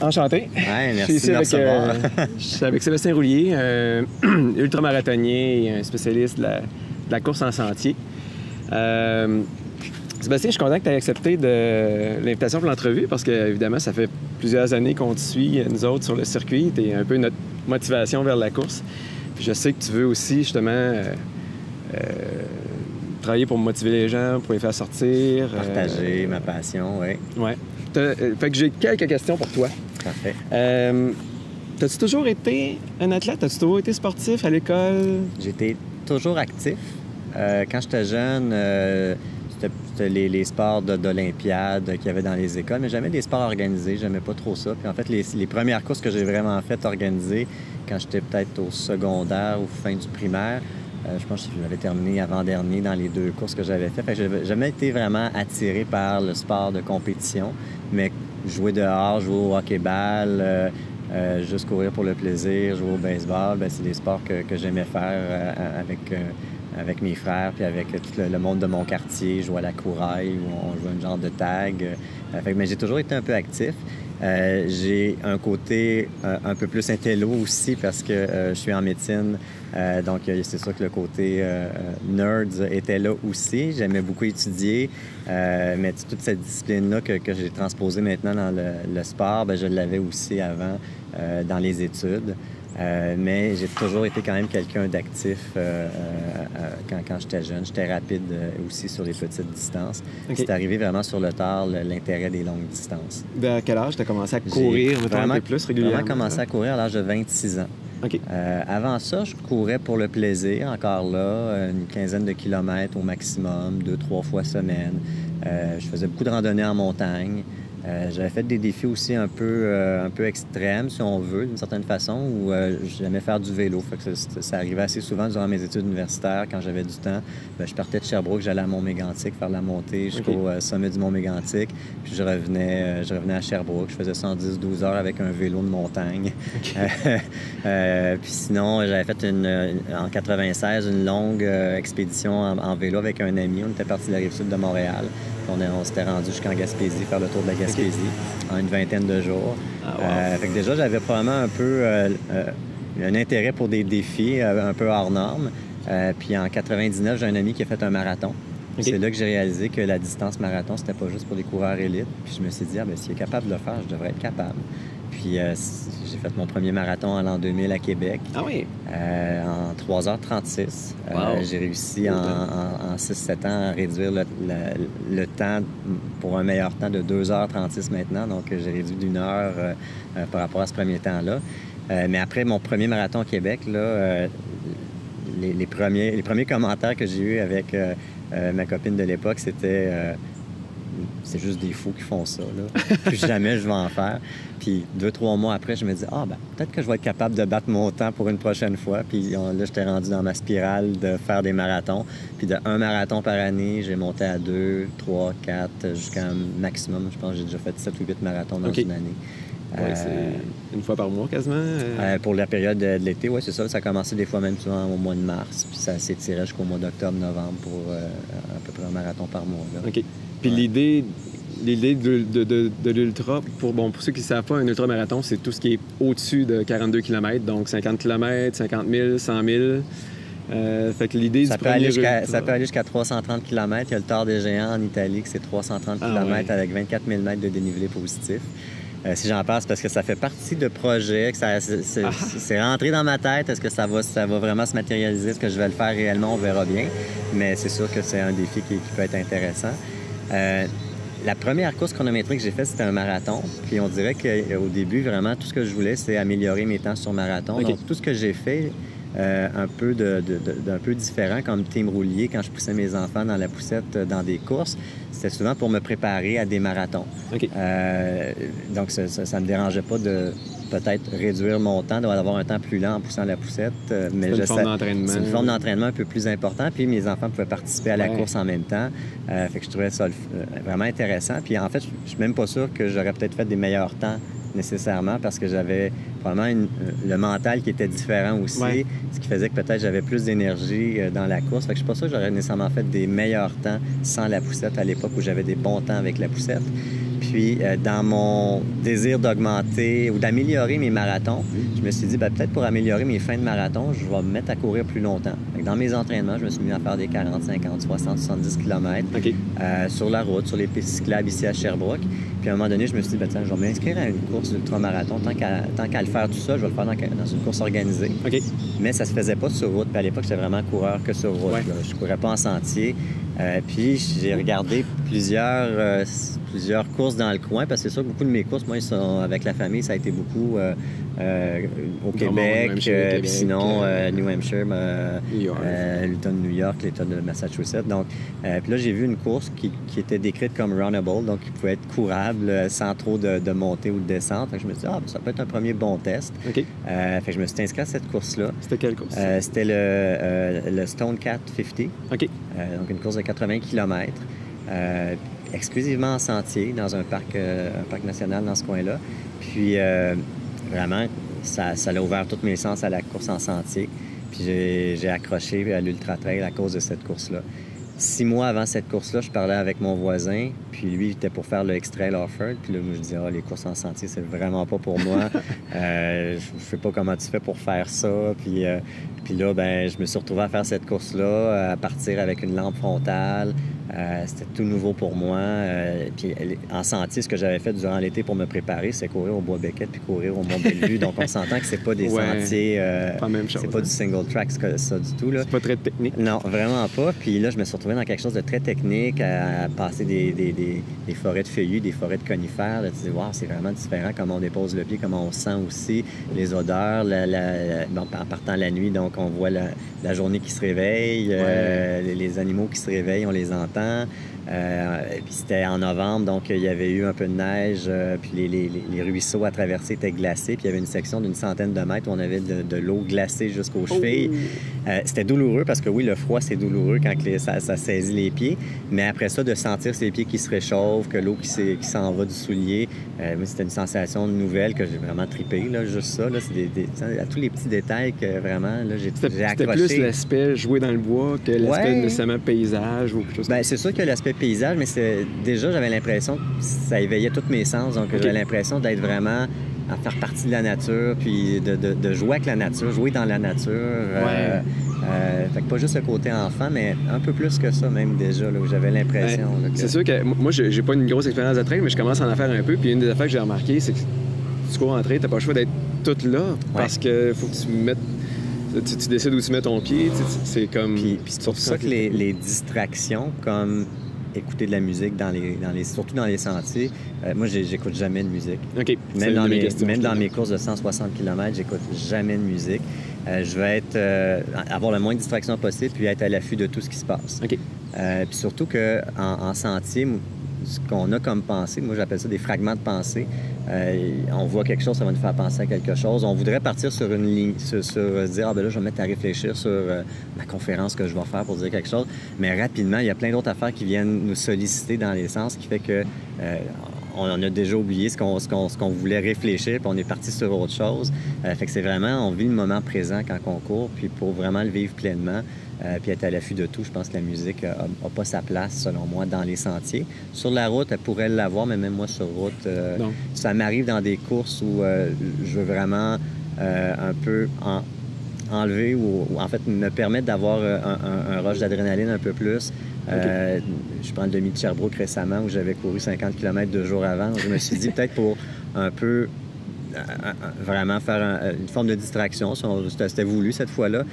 Enchanté. Ouais, Je suis merci ici de me avec, recevoir. je suis avec Sébastien Roulier, ultramarathonien et un spécialiste de la course en sentier. Sébastien, je suis content que tu aies accepté l'invitation pour l'entrevue parce que, évidemment, ça fait plusieurs années qu'on te suit, nous autres, sur le circuit. Tu es un peu notre motivation vers la course. Puis je sais que tu veux aussi, justement, travailler pour motiver les gens, pour les faire sortir. Partager ma passion, oui. Ouais. Fait que j'ai quelques questions pour toi. Parfait. T'as-tu toujours été un athlète? As-tu toujours été sportif à l'école? J'étais toujours actif. Quand j'étais jeune, c'était les sports d'Olympiade qu'il y avait dans les écoles, mais jamais des sports organisés. J'aimais pas trop ça. Puis en fait, les premières courses que j'ai vraiment faites organisées, quand j'étais peut-être au secondaire ou fin du primaire, je pense que j'avais terminé avant-dernier dans les 2 courses que j'avais faites. J'avais jamais été vraiment attiré par le sport de compétition, mais jouer dehors, jouer au hockey-ball, juste courir pour le plaisir, jouer au baseball, bien, c'est des sports que j'aimais faire avec mes frères puis avec tout le monde de mon quartier. Jouer à la couraille où on jouait un genre de tag. Mais j'ai toujours été un peu actif. J'ai un côté un peu plus intello aussi parce que je suis en médecine. Donc, c'est sûr que le côté nerds était là aussi. J'aimais beaucoup étudier, mais toute cette discipline-là que j'ai transposée maintenant dans le sport, bien, je l'avais aussi avant dans les études. Mais j'ai toujours été quand même quelqu'un d'actif quand j'étais jeune. J'étais rapide aussi sur les petites distances. Okay. C'est arrivé vraiment sur le tard, l'intérêt des longues distances. À quel âge tu as commencé à courir un peu plus régulièrement? J'ai vraiment commencé à courir à l'âge de 26 ans. Okay. Avant ça, je courais pour le plaisir, encore là, une quinzaine de kilomètres au maximum, 2-3 fois semaine. Je faisais beaucoup de randonnées en montagne. J'avais fait des défis aussi un peu extrêmes, si on veut, d'une certaine façon, où j'aimais faire du vélo. Fait que ça arrivait assez souvent durant mes études universitaires, quand j'avais du temps. Bien, je partais de Sherbrooke, j'allais à Mont-Mégantic faire la montée jusqu'au sommet du Mont-Mégantic. Puis je revenais à Sherbrooke. Je faisais 110-12 heures avec un vélo de montagne. Okay. Puis sinon, j'avais fait en 96 une longue expédition en vélo avec un ami. On était parti de la rive-sud de Montréal. On s'était rendu jusqu'en Gaspésie, faire le tour de la Gaspésie en une vingtaine de jours. Fait que déjà, j'avais probablement un peu un intérêt pour des défis un peu hors normes. Puis en 99, j'ai un ami qui a fait un marathon. Okay. C'est là que j'ai réalisé que la distance marathon, c'était pas juste pour les coureurs élites. Puis je me suis dit, s'il est capable de le faire, je devrais être capable. Puis j'ai fait mon premier marathon en l'an 2000 à Québec. Ah oui? En 3h36. Wow. J'ai réussi en 6-7 ans à réduire le temps pour un meilleur temps de 2h36 maintenant. Donc j'ai réduit d'1 heure par rapport à ce premier temps-là. Mais après mon premier marathon à Québec, là, les premiers commentaires que j'ai eus avec ma copine de l'époque, c'était... c'est juste des fous qui font ça, là. Plus jamais je vais en faire. Puis 2-3 mois après, je me dis, peut-être que je vais être capable de battre mon temps pour une prochaine fois. Puis là, j'étais rendu dans ma spirale de faire des marathons. Puis de 1 marathon par année, j'ai monté à 2, 3, 4, jusqu'à un maximum. Je pense que j'ai déjà fait 7 ou 8 marathons dans une année. Oui, c'est une fois par mois quasiment. Pour la période de l'été, oui, c'est ça. Ça a commencé des fois même souvent au mois de mars. Puis ça s'étirait jusqu'au mois d'octobre-novembre pour à peu près un marathon par mois. Là. OK. Puis l'idée de l'ultra, pour ceux qui ne savent pas, un ultramarathon, c'est tout ce qui est au-dessus de 42 km, donc 50 km, 50 000, 100 000. Fait que l'idée ça peut aller jusqu'à 330 km. Il y a le Tour des Géants en Italie, que c'est 330 km avec 24 000 mètres de dénivelé positif. Si j'en parle, c'est parce que ça fait partie de projets, que c'est rentré dans ma tête. Est-ce que ça va vraiment se matérialiser? Est-ce que je vais le faire réellement? On verra bien. Mais c'est sûr que c'est un défi qui peut être intéressant. La première course chronométrique que j'ai faite, c'était un marathon. Puis on dirait qu'au début, vraiment, tout ce que je voulais, c'est améliorer mes temps sur marathon. Okay. Donc, tout ce que j'ai fait, un peu différent, comme Team Roulier, quand je poussais mes enfants dans la poussette dans des courses, c'était souvent pour me préparer à des marathons. Okay. Donc, ça ne me dérangeait pas de peut-être réduire mon temps, d'avoir un temps plus lent en poussant la poussette. Mais c'est une forme d'entraînement. C'est une forme d'entraînement un peu plus important. Puis mes enfants pouvaient participer à la course en même temps. Fait que je trouvais ça vraiment intéressant. Puis en fait, je suis même pas sûr que j'aurais peut-être fait des meilleurs temps nécessairement parce que j'avais probablement le mental qui était différent aussi, ce qui faisait que peut-être j'avais plus d'énergie dans la course. Fait que je suis pas sûr que j'aurais nécessairement fait des meilleurs temps sans la poussette à l'époque où j'avais des bons temps avec la poussette. Puis, dans mon désir d'augmenter ou d'améliorer mes marathons, je me suis dit, peut-être pour améliorer mes fins de marathon, je vais me mettre à courir plus longtemps. Fait que dans mes entraînements, je me suis mis à faire des 40, 50, 60, 70 km sur la route, sur les pistes cyclables ici à Sherbrooke. Puis, à un moment donné, je me suis dit, tiens, je vais m'inscrire à une course d'ultramarathon. Tant qu'à le faire tout ça, je vais le faire dans une course organisée. Mais ça se faisait pas sur route. Puis, à l'époque, j'étais vraiment coureur que sur route. Je courais pas en sentier. Puis j'ai regardé plusieurs courses dans le coin, parce que c'est sûr que beaucoup de mes courses, moi, avec la famille, ça a été beaucoup au Québec, puis sinon New Hampshire, l'État de New York, l'État de Massachusetts. Donc, puis là, j'ai vu une course qui était décrite comme runnable, donc qui pouvait être courable sans trop de montée ou de descente. Fait que je me suis dit, ça peut être un premier bon test. Fait que je me suis inscrit à cette course-là. C'était quelle course? C'était le Stone Cat 50. Donc, une course de 80 km. Exclusivement en sentier, dans un parc national dans ce coin-là. Puis, vraiment, ça a ouvert tous mes sens à la course en sentier. Puis, j'ai accroché à l'Ultra Trail à cause de cette course-là. 6 mois avant cette course-là, je parlais avec mon voisin, puis lui, il était pour faire le X-Trail Offroad. Puis là, moi, je disais, les courses en sentier, c'est vraiment pas pour moi. Je sais pas comment tu fais pour faire ça. Puis là, je me suis retrouvé à faire cette course-là, à partir avec une lampe frontale. C'était tout nouveau pour moi. Puis en sentier, ce que j'avais fait durant l'été pour me préparer, c'est courir au Bois-Beckett puis courir au Mont-Bellevue. Donc, on s'entend que c'est pas des sentiers... pas la même chose, c'est pas du single track, ça du tout. Là. C'est pas très technique. Non, vraiment pas. Puis là, je me suis retrouvé dans quelque chose de très technique, à passer des forêts de feuillus, des forêts de conifères. Là, tu dis, wow, c'est vraiment différent comment on dépose le pied, comment on sent aussi les odeurs. En partant la nuit, donc on voit la journée qui se réveille, les animaux qui se réveillent, on les entend. Puis c'était en novembre, donc il y avait eu un peu de neige, puis les ruisseaux à traverser étaient glacés, puis il y avait une section d'une centaine de mètres où on avait de l'eau glacée jusqu'aux chevilles. C'était douloureux parce que oui, le froid, c'est douloureux quand ça saisit les pieds, mais après ça, de sentir ses pieds qui se réchauffent, que l'eau qui s'en va du soulier, c'était une sensation nouvelle que j'ai vraiment trippé, là, juste ça. Là, c'est à tous les petits détails que vraiment, là, j'ai accroché. C'était plus l'aspect jouer dans le bois que l'aspect nécessairement paysage ou quelque chose comme ça. C'est sûr que l'aspect paysage, mais déjà, j'avais l'impression que ça éveillait tous mes sens. Donc, j'avais l'impression d'être vraiment à faire partie de la nature, puis de jouer avec la nature, jouer dans la nature. Fait que pas juste le côté enfant, mais un peu plus que ça même déjà, là, où j'avais l'impression. C'est sûr que moi, j'ai pas une grosse expérience de trail, mais je commence à en faire un peu. Puis une des affaires que j'ai remarqué, c'est que tu cours en trail, t'as pas le choix d'être tout là, parce que faut que tu mettes... Tu décides où tu mets ton pied, c'est comme... Puis c'est pour ça que les distractions, comme écouter de la musique surtout dans les sentiers, moi, j'écoute jamais de musique. Même dans mes courses de 160 km, j'écoute jamais de musique. Je vais avoir le moins de distractions possible, puis être à l'affût de tout ce qui se passe. Puis surtout qu'en sentier, ce qu'on a comme pensée, moi j'appelle ça des fragments de pensée. On voit quelque chose, ça va nous faire penser à quelque chose. On voudrait partir sur une ligne, sur dire, là, je vais me mettre à réfléchir sur ma conférence que je vais faire pour dire quelque chose. Mais rapidement, il y a plein d'autres affaires qui viennent nous solliciter dans les sens, qui fait que on a déjà oublié ce qu'on voulait réfléchir, puis on est parti sur autre chose. Fait que c'est vraiment, on vit le moment présent quand on court, puis pour vraiment le vivre pleinement, puis être à l'affût de tout, je pense que la musique n'a pas sa place, selon moi, dans les sentiers. Sur la route, elle pourrait l'avoir, mais même moi, sur route, ça m'arrive dans des courses où je veux vraiment un peu enlever ou en fait me permettre d'avoir un rush d'adrénaline un peu plus. Je prends le demi de Sherbrooke récemment où j'avais couru 50 km 2 jours avant. Donc, je me suis dit peut-être pour un peu vraiment faire une forme de distraction, c'était voulu cette fois-là,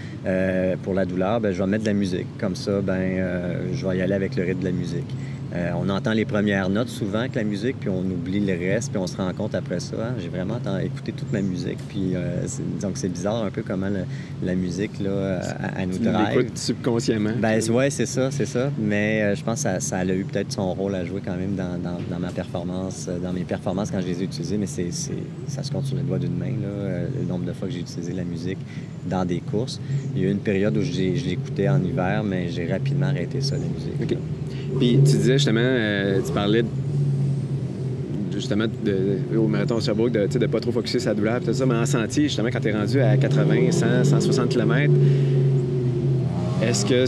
pour la douleur, je vais mettre de la musique. Comme ça, je vais y aller avec le rythme de la musique. On entend les premières notes souvent avec la musique, puis on oublie le reste, puis on se rend compte après ça. J'ai vraiment écouté toute ma musique, puis donc c'est bizarre un peu comment la musique là, elle nous drive. Tu l'écoutes subconsciemment. Oui, c'est ça. Mais je pense que ça a eu peut-être son rôle à jouer quand même dans ma performance, dans mes performances quand je les ai utilisées, mais ça se compte sur les doigts d'une main, là, le nombre de fois que j'ai utilisé la musique dans des courses. Il y a eu une période où je l'écoutais en hiver, mais j'ai rapidement arrêté ça, la musique. Puis tu disais justement, tu parlais justement au marathon de Sherbrooke de ne pas trop focuser sa douleur, tout ça, mais en sentier, justement, quand tu es rendu à 80, 100, 160 km, Est-ce que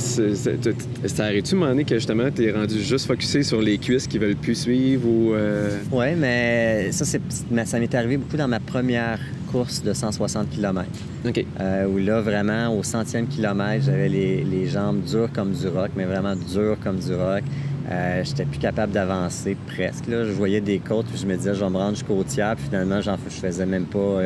ça arrive-tu à un moment donné que justement tu es rendu juste focusé sur les cuisses qui veulent plus suivre ou... Oui, mais ça m'est arrivé beaucoup dans ma première course de 160 km. OK. Où là, vraiment, au 100e kilomètre, j'avais les jambes dures comme du roc, mais vraiment dures comme du roc. J'étais plus capable d'avancer presque. Là. Je voyais des côtes, puis je me disais, je vais me rendre jusqu'au tiers, puis finalement, je faisais même pas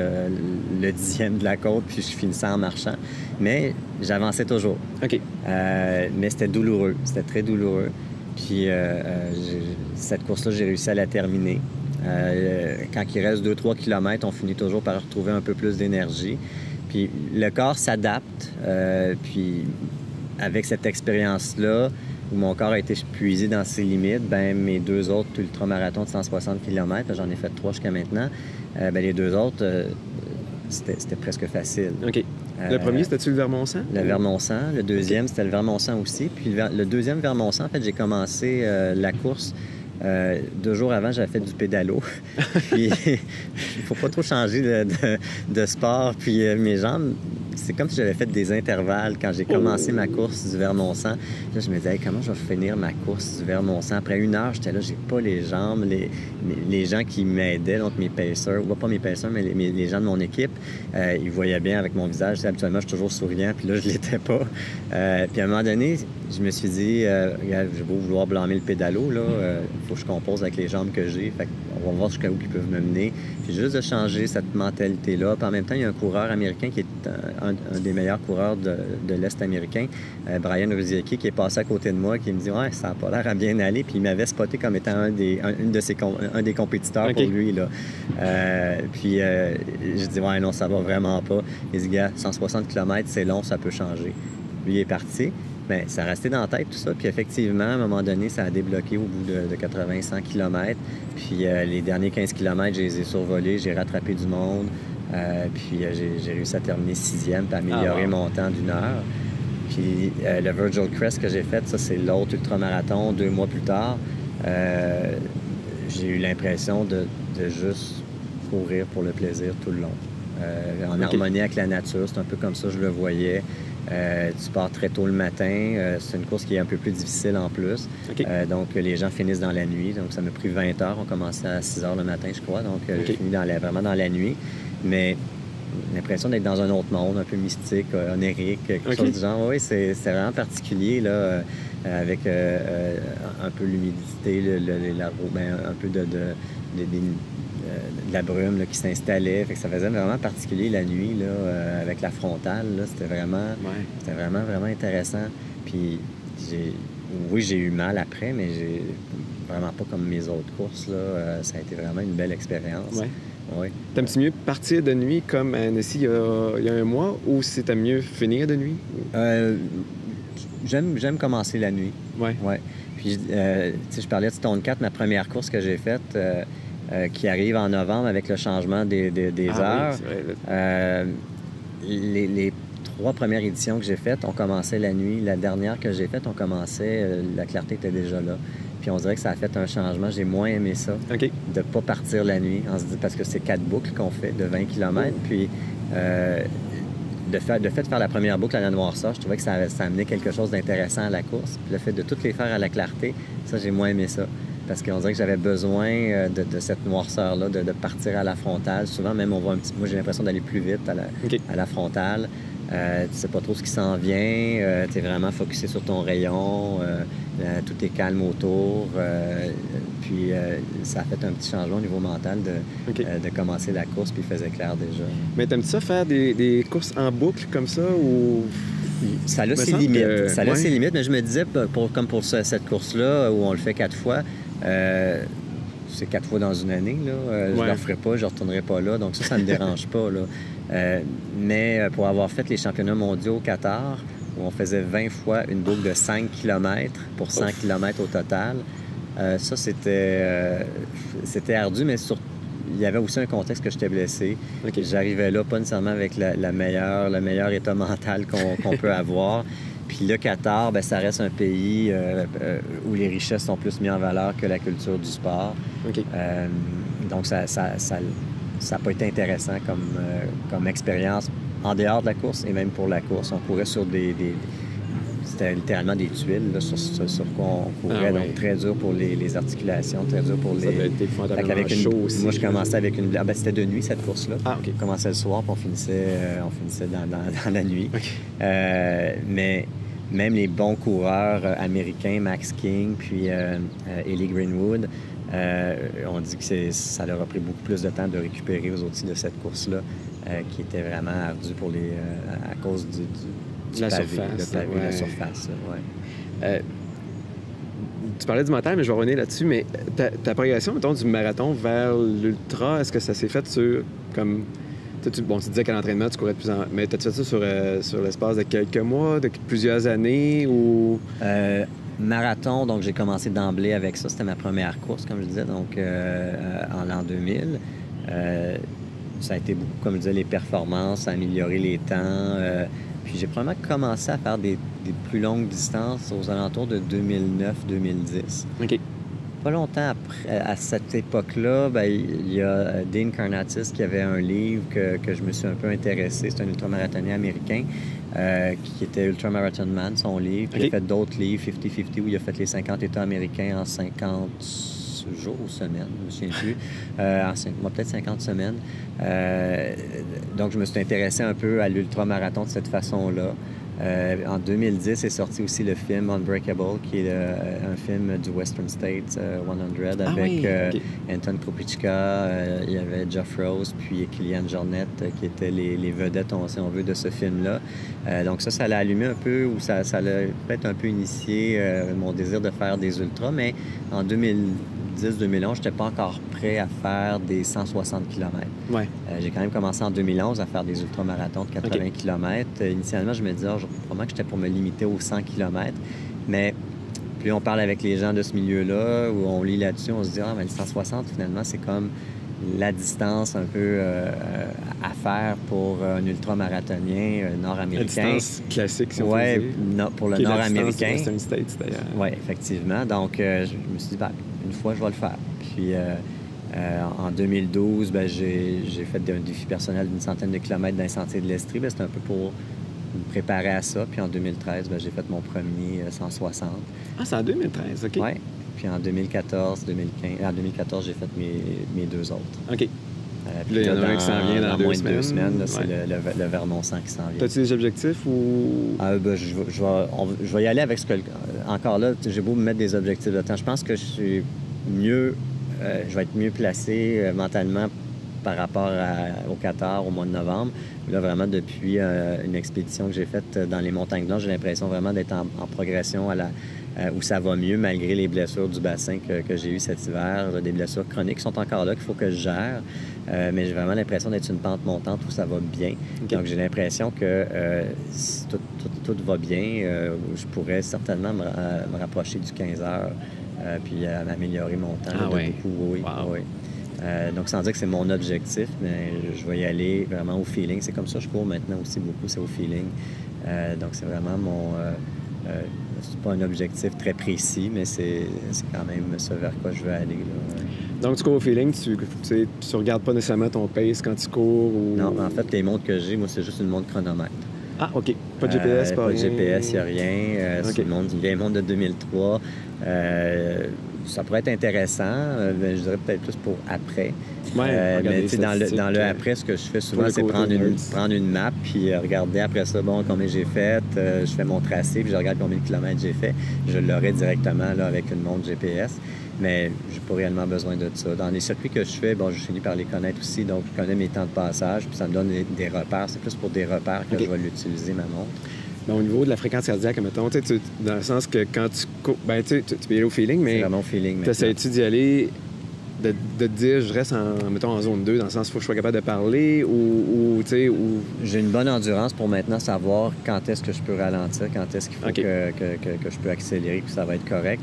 le 10e de la côte, puis je finissais en marchant. Mais j'avançais toujours. OK. Mais c'était douloureux. C'était très douloureux. Puis cette course-là, j'ai réussi à la terminer. Quand il reste 2-3 km, on finit toujours par retrouver un peu plus d'énergie. Puis le corps s'adapte. Puis avec cette expérience-là, où mon corps a été épuisé dans ses limites, ben mes 2 autres ultramarathons de 160 km, j'en ai fait 3 jusqu'à maintenant, ben les 2 autres, c'était presque facile. OK. Le premier, c'était-tu le Vermont-Sang? Le Vermont-Sang. Le deuxième, c'était le Vermont-Sang aussi. Puis le deuxième Vermont-Sang, en fait, j'ai commencé la course 2 jours avant, j'avais fait du pédalo. Puis, il faut pas trop changer de sport. Puis, mes jambes, c'est comme si j'avais fait des intervalles quand j'ai commencé ma course du Vermont-Sang. Là, je me disais, hey, comment je vais finir ma course du Vermont-Sang? Après 1 heure, j'étais là, j'ai pas les jambes. Les gens qui m'aidaient, donc mes pacers, ou pas mes pacers, mais les gens de mon équipe, ils voyaient bien avec mon visage. Habituellement, je suis toujours souriant, puis là, je l'étais pas. Puis, à un moment donné, je me suis dit, regarde, j'ai beau vouloir blâmer le pédalo, là, faut que je compose avec les jambes que j'ai. Fait on va voir jusqu'à où ils peuvent me mener. Puis juste de changer cette mentalité-là. Puis en même temps, il y a un coureur américain qui est un des meilleurs coureurs de l'Est américain, Brian Ruziecki, qui est passé à côté de moi, qui me dit « Ouais, ça n'a pas l'air à bien aller ». Puis il m'avait spoté comme étant un des compétiteurs okay. pour lui, là. Puis je dis « Ouais, non, ça va vraiment pas ». Il dit « Gars, 160 km, c'est long, ça peut changer ». Lui, il est parti. Bien, ça restait dans la tête, tout ça. Puis effectivement, à un moment donné, ça a débloqué au bout de 80-100 km. Puis les derniers 15 km, je les ai survolés, j'ai rattrapé du monde. Puis j'ai réussi à terminer 6e puis améliorer mon temps d'1 heure. Puis le Virgil Crest que j'ai fait, ça, c'est l'autre ultramarathon 2 mois plus tard. J'ai eu l'impression de juste courir pour le plaisir tout le long. En harmonie avec la nature, c'est un peu comme ça que je le voyais. Tu pars très tôt le matin. C'est une course qui est un peu plus difficile en plus. Okay. Donc, les gens finissent dans la nuit. Donc, ça m'a pris 20 heures. On commençait à 6 heures le matin, je crois. Donc, j'ai fini vraiment dans la nuit. Mais l'impression d'être dans un autre monde, un peu mystique, onérique, quelque chose du genre. Oui, c'est vraiment particulier, là, avec un peu l'humidité, un peu de la brume là, qui s'installait. Fait que ça faisait vraiment particulier la nuit là, avec la frontale. C'était vraiment, vraiment intéressant. Puis j'ai eu mal après, mais j'ai vraiment pas comme mes autres courses. Là. Ça a été vraiment une belle expérience. Ouais. Oui. T'aimes-tu mieux partir de nuit comme à Annecy il y a 1 mois ou si t'aimes mieux finir de nuit? J'aime commencer la nuit. Oui. Ouais. Puis, je parlais de Stone 4, ma première course que j'ai faite, qui arrive en novembre avec le changement des heures. Oui, c'est vrai. Les 3 premières éditions que j'ai faites, on commençait la nuit. La dernière que j'ai faite, on commençait, la clarté était déjà là. Puis on dirait que ça a fait un changement. J'ai moins aimé ça, de ne pas partir la nuit, parce que c'est 4 boucles qu'on fait de 20 km. Puis de faire la première boucle à la noirceur, je trouvais que ça amenait quelque chose d'intéressant à la course. Puis le fait de toutes les faire à la clarté, ça, j'ai moins aimé ça. Parce qu'on dirait que j'avais besoin de cette noirceur-là, de partir à la frontale. Souvent, même, on voit moi, j'ai l'impression d'aller plus vite à la frontale. Tu sais pas trop ce qui s'en vient. Tu es vraiment focusé sur ton rayon. Tout est calme autour. Puis ça a fait un petit changement au niveau mental de commencer la course, puis il faisait clair déjà. Mais t'aimes-tu ça faire des courses en boucle comme ça ou... Ça a ses limites. Ça a ses limites, mais je me disais, comme pour cette course-là, où on le fait 4 fois, c'est 4 fois dans une année. Là. Je ne le referai pas, je ne retournerai pas là. Donc ça ne me dérange pas. Là. Mais pour avoir fait les championnats mondiaux au Qatar, où on faisait 20 fois une boucle de 5 km pour 100 km au total, ça, c'était ardu, mais il y avait aussi un contexte que j'étais blessé. J'arrivais là pas nécessairement avec le meilleur état mental qu'on peut avoir. Puis le Qatar, ça reste un pays où les richesses sont plus mises en valeur que la culture du sport. Donc ça n'a pas été intéressant comme expérience en dehors de la course et même pour la course. On courait sur c'était littéralement des tuiles là, sur quoi on courait. Ah ouais. Donc, très dur pour les articulations, très dur pour Ça les... devait être fondamentalement chaud aussi. Moi, je commençais avec une... Ah, ben, c'était de nuit, cette course-là. Ah, OK. On commençait le soir, puis on finissait dans la nuit. OK. Mais même les bons coureurs américains, Max King, puis Ellie Greenwood, on dit que ça leur a pris beaucoup plus de temps de récupérer aux outils de cette course-là, qui était vraiment ardue pour à cause du la pavé, surface. le pavé, Ouais. la surface. Ouais. Tu parlais du mental, mais je vais revenir là-dessus. Mais ta progression, mettons, du marathon vers l'ultra, est-ce que ça s'est fait sur comme. Tu disais qu'à l'entraînement, tu courais de plus en. Mais t'as-tu fait ça sur l'espace de quelques mois, de plusieurs années ou. Marathon, donc j'ai commencé d'emblée avec ça. C'était ma première course, comme je disais, donc en l'an 2000. Ça a été beaucoup, comme je disais, les performances, améliorer les temps. Puis j'ai probablement commencé à faire des plus longues distances aux alentours de 2009-2010. OK. Pas longtemps après, à cette époque-là, ben, il y a Dean Karnatsis qui avait un livre que je me suis un peu intéressé. C'est un ultramarathonien américain qui était Ultramarathon Man, son livre. Puis OK. il a fait d'autres livres, 50-50, où il a fait les 50 États américains en 50 jours ou semaines, je ne me souviens plus. Peut-être 50 semaines. Donc, je me suis intéressé un peu à l'ultramarathon de cette façon-là. En 2010 est sorti aussi le film Unbreakable, qui est un film du Western States 100 avec Anton Krupicka, il y avait Jeff Rose, puis Kylian Jornet qui étaient les vedettes, si on veut, de ce film-là. Donc ça l'a allumé un peu, ou ça l'a peut-être un peu initié mon désir de faire des ultras, mais en 2010-2011, je n'étais pas encore prêt à faire des 160 km. Ouais. J'ai quand même commencé en 2011 à faire des ultramarathons de 80 km. Initialement, je me disais, probablement que j'étais pour me limiter aux 100 km. Mais plus on parle avec les gens de ce milieu-là, où on lit là-dessus, on se dit, mais le 160, finalement, c'est comme la distance un peu à faire pour un ultramarathonien nord-américain. La distance classique, si on peut dire. Oui, pour le nord-américain. Western States, d'ailleurs. Oui, effectivement. Donc, je me suis dit, une fois, je vais le faire. Puis, en 2012, j'ai fait un défi personnel d'une centaine de kilomètres dans les sentiers de l'Estrie. C'était un peu pour me préparer à ça. Puis en 2013, j'ai fait mon premier 160. Ah, c'est en 2013, OK. Oui. Puis en 2014, 2015... En 2014, j'ai fait mes deux autres. OK. Puis là, il y en a un qui s'en vient dans 2 semaines. 2 semaines, là, ouais. C'est le Vermont 100 qui s'en vient. T'as-tu des objectifs ou... Je vais y aller avec ce que... Encore là, j'ai beau me mettre des objectifs de temps. Je pense que je suis mieux... je vais être mieux placé mentalement par rapport au Qatar au mois de novembre. Là, vraiment, depuis une expédition que j'ai faite dans les montagnes blanches, j'ai l'impression vraiment d'être en progression où ça va mieux, malgré les blessures du bassin que j'ai eues cet hiver. Des blessures chroniques qui sont encore là, qu'il faut que je gère. Mais j'ai vraiment l'impression d'être sur une pente montante où ça va bien. Okay. Donc, j'ai l'impression que si tout va bien, je pourrais certainement me rapprocher du 15 heures puis améliorer mon temps de beaucoup. Oui, wow. Oui. Donc, sans dire que c'est mon objectif, mais je vais y aller vraiment au feeling. C'est comme ça que je cours maintenant aussi beaucoup, c'est au feeling. Donc, c'est vraiment c'est pas un objectif très précis, mais c'est quand même ça vers quoi je veux aller. Là. Donc, tu cours au feeling, tu regardes pas nécessairement ton pace quand tu cours ou... Non, en fait, les montres que j'ai, moi, c'est juste une montre chronomètre. Ah, OK. Pas de GPS, pas rien? de GPS, il n'y a rien. C'est une vieille montre de 2003. Ça pourrait être intéressant, mais je dirais peut-être plus pour après. Ouais, mais dans le après, ce que je fais souvent, c'est prendre une map puis regarder après ça, combien j'ai fait. Je fais mon tracé, puis je regarde combien de kilomètres j'ai fait. Je l'aurai directement là, avec une montre GPS. Mais je n'ai pas réellement besoin de ça. Dans les circuits que je fais, je finis par les connaître aussi. Donc, je connais mes temps de passage, puis ça me donne des repères. C'est plus pour des repères que je vais l'utiliser, ma montre. Mais au niveau de la fréquence cardiaque, mettons, dans le sens que quand tu cours, tu peux y aller au feeling, mais... C'est vraiment au feeling. T'essayes-tu d'y aller, de te dire, je reste en zone 2, dans le sens qu'il faut que je sois capable de parler, ou... J'ai une bonne endurance pour maintenant savoir quand est-ce que je peux ralentir, quand est-ce qu'il faut que je peux accélérer, puis ça va être correct.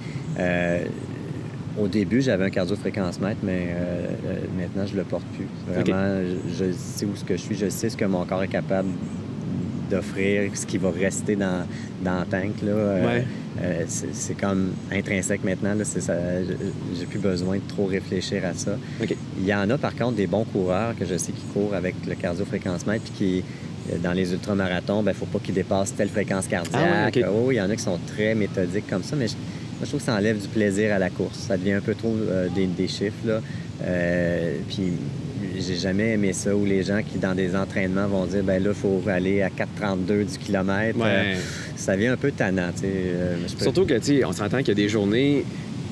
Au début, j'avais un cardio-fréquence-mètre, mais maintenant, je le porte plus. Vraiment, je sais où ce que je suis, je sais ce que mon corps est capable d'offrir ce qui va rester dans le tank. Là. C'est comme intrinsèque maintenant. Là, j'ai plus besoin de trop réfléchir à ça. Okay. Il y en a, par contre, des bons coureurs que je sais qui courent avec le cardio-fréquence-mètre puis qui, dans les ultramarathons, il ne faut pas qu'ils dépassent telle fréquence cardiaque. Il y en a qui sont très méthodiques comme ça, mais moi, je trouve que ça enlève du plaisir à la course. Ça devient un peu trop des chiffres. Là. Puis j'ai jamais aimé ça, où les gens qui, dans des entraînements, vont dire ben là, il faut aller à 4,32 du kilomètre. Ça devient un peu tannant. Surtout que, on s'entend qu'il y a des journées...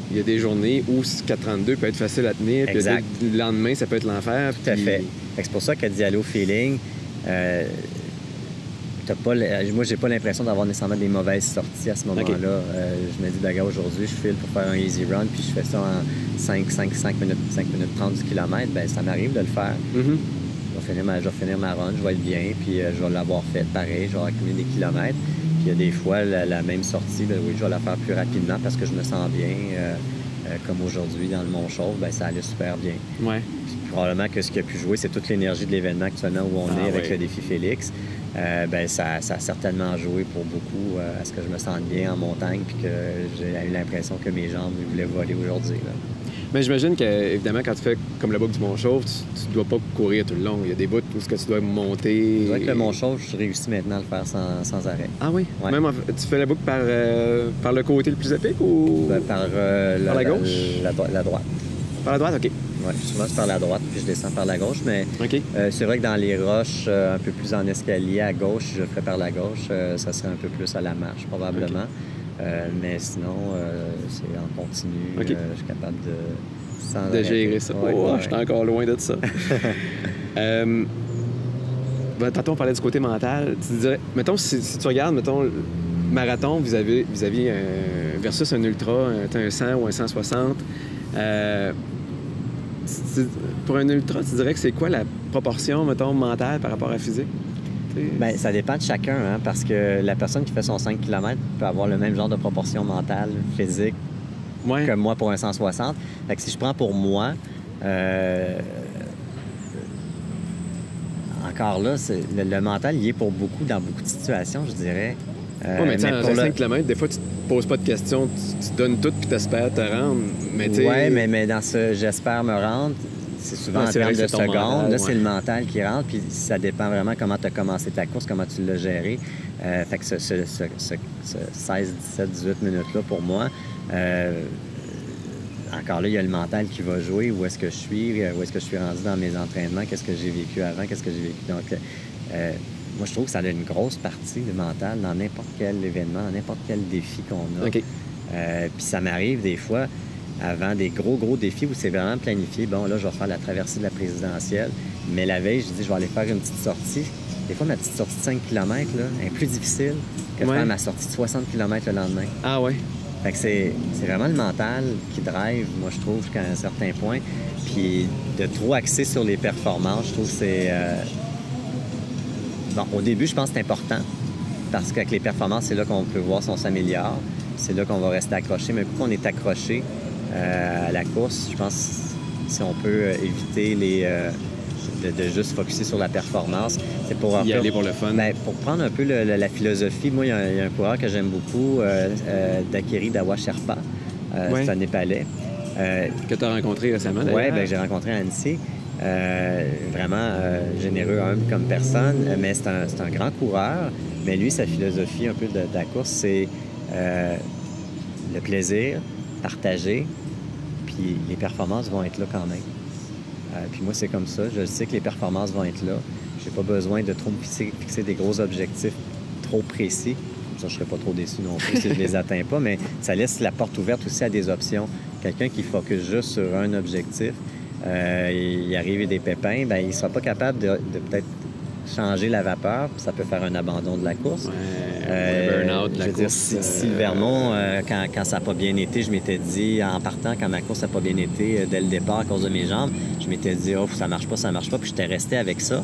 Il y a des journées où 4,32 peut être facile à tenir, puis le lendemain, ça peut être l'enfer. Tout à fait. C'est pour ça que d'y aller au feeling, moi, j'ai pas l'impression d'avoir nécessairement des mauvaises sorties à ce moment-là. Je me dis, ben, regarde, aujourd'hui, je file pour faire un easy run, puis je fais ça en 5 minutes 30 du kilomètre. Ben, ça m'arrive de le faire. Je vais finir ma run, je vais être bien, puis je vais l'avoir fait pareil, je vais accumuler des kilomètres. Puis il y a des fois, la même sortie, ben, oui, je vais la faire plus rapidement parce que je me sens bien. Comme aujourd'hui, dans le Mont-Chauve, ben, ça allait super bien. Puis, probablement que ce qui a pu jouer, c'est toute l'énergie de l'événement actuellement où on est avec le défi Félix. Ben, ça a certainement joué pour beaucoup à ce que je me sente bien en montagne puis que j'ai eu l'impression que mes jambes voulaient voler aujourd'hui. Là. Mais j'imagine que, évidemment, quand tu fais comme le boucle du Mont-Chauve, tu ne dois pas courir tout le long. Il y a des bouts où tu dois monter. C'est vrai que le Mont-Chauve, je réussis maintenant à le faire sans arrêt. Ah oui? Ouais. Même tu fais la boucle par le côté le plus épique ou... Ben, par la gauche? La droite. Par la droite, OK. Oui, souvent c'est par la droite, puis je descends par la gauche, mais c'est vrai que dans les roches, un peu plus en escalier à gauche, si je le ferais par la gauche, ça serait un peu plus à la marche, probablement. Mais sinon, c'est en continu. Je suis capable de gérer ça. Je suis encore loin de ça. Tantôt, on parlait du côté mental. Tu dirais, mettons, si tu regardes, mettons, marathon vis-à-vis versus un ultra, un 100 ou un 160, pour un ultra, tu dirais que c'est quoi la proportion, mettons, mentale par rapport à physique? Bien, ça dépend de chacun, hein, parce que la personne qui fait son 5 km peut avoir le même genre de proportion mentale, physique, que moi pour un 160. Fait que si je prends pour moi, encore là, le mental, il est pour beaucoup dans beaucoup de situations, je dirais. Mais dans 5 km, des fois, tu te poses pas de questions, tu donnes tout puis tu espères te rendre. Oui, mais dans ce « j'espère me rendre », c'est souvent en termes de secondes. Mental, là, c'est le mental qui rentre, puis ça dépend vraiment comment tu as commencé ta course, comment tu l'as géré. Fait que ce 16, 17, 18 minutes-là, pour moi, encore là, il y a le mental qui va jouer. Où est-ce que je suis rendu dans mes entraînements, qu'est-ce que j'ai vécu avant, qu'est-ce que j'ai vécu. Donc, moi, je trouve que ça a une grosse partie de mental dans n'importe quel événement, dans n'importe quel défi qu'on a. Puis ça m'arrive des fois, avant des gros défis où c'est vraiment planifié. Bon, là, je vais faire la traversée de la présidentielle. Mais la veille, je dis, je vais aller faire une petite sortie. Des fois, ma petite sortie de 5 km là, est plus difficile que de faire ma sortie de 60 km le lendemain. Ah ouais? Fait que c'est vraiment le mental qui drive, moi, je trouve, jusqu'à un certain point. Puis de trop axer sur les performances, je trouve que c'est... Bon, au début, je pense que c'est important. Parce qu'avec les performances, c'est là qu'on peut voir si on s'améliore. C'est là qu'on va rester accroché. Mais quand on est accroché à la course, je pense si on peut éviter de juste focusser sur la performance, c'est pour y aller pour le fun. Bien, pour prendre un peu la philosophie, moi, il y a un coureur que j'aime beaucoup, Dakiri Dawa Sherpa. C'est un Népalais. Que tu as rencontré récemment, d'ailleurs. Oui, bien, j'ai rencontré à Annecy. Vraiment généreux, humble comme personne, mais c'est un grand coureur. Mais lui, sa philosophie un peu de la course, c'est le plaisir, partager, puis les performances vont être là quand même. Puis moi, c'est comme ça. Je sais que les performances vont être là. J'ai pas besoin de trop me fixer des gros objectifs trop précis. Comme ça, je serais pas trop déçu non plus si je les atteins pas, mais ça laisse la porte ouverte aussi à des options. Quelqu'un qui focus juste sur un objectif, il arrive des pépins, bien, il ne sera pas capable de peut-être changer la vapeur, puis ça peut faire un abandon de la course. Burn-out de la course. Si le Vermont, quand ça n'a pas bien été, je m'étais dit, en partant, quand ma course n'a pas bien été dès le départ à cause de mes jambes, je m'étais dit, oh, ça marche pas, puis j'étais resté avec ça,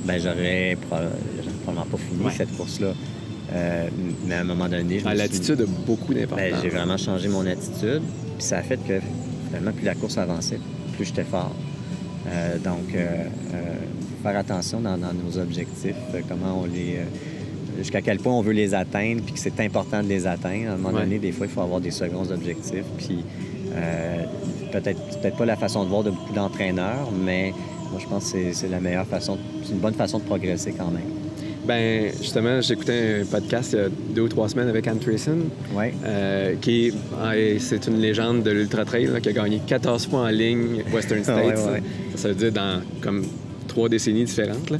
bien, j'aurais probablement pas fini cette course-là. Mais à un moment donné, l'attitude a beaucoup d'importance. Bien, j'ai vraiment changé mon attitude, puis ça a fait que, finalement, plus la course avançait, plus j'étais fort. Donc, faire attention dans nos objectifs, comment jusqu'à quel point on veut les atteindre, puis que c'est important de les atteindre. À un moment donné, des fois, il faut avoir des seconds objectifs. Puis peut-être pas la façon de voir de beaucoup d'entraîneurs, mais moi, je pense que c'est la meilleure façon, c'est une bonne façon de progresser quand même. Ben justement, j'écoutais un podcast il y a 2 ou 3 semaines avec Ann Treason, c'est une légende de l'ultra-trail qui a gagné 14 fois en ligne Western States. Ça veut dire dans comme 3 décennies différentes. Là.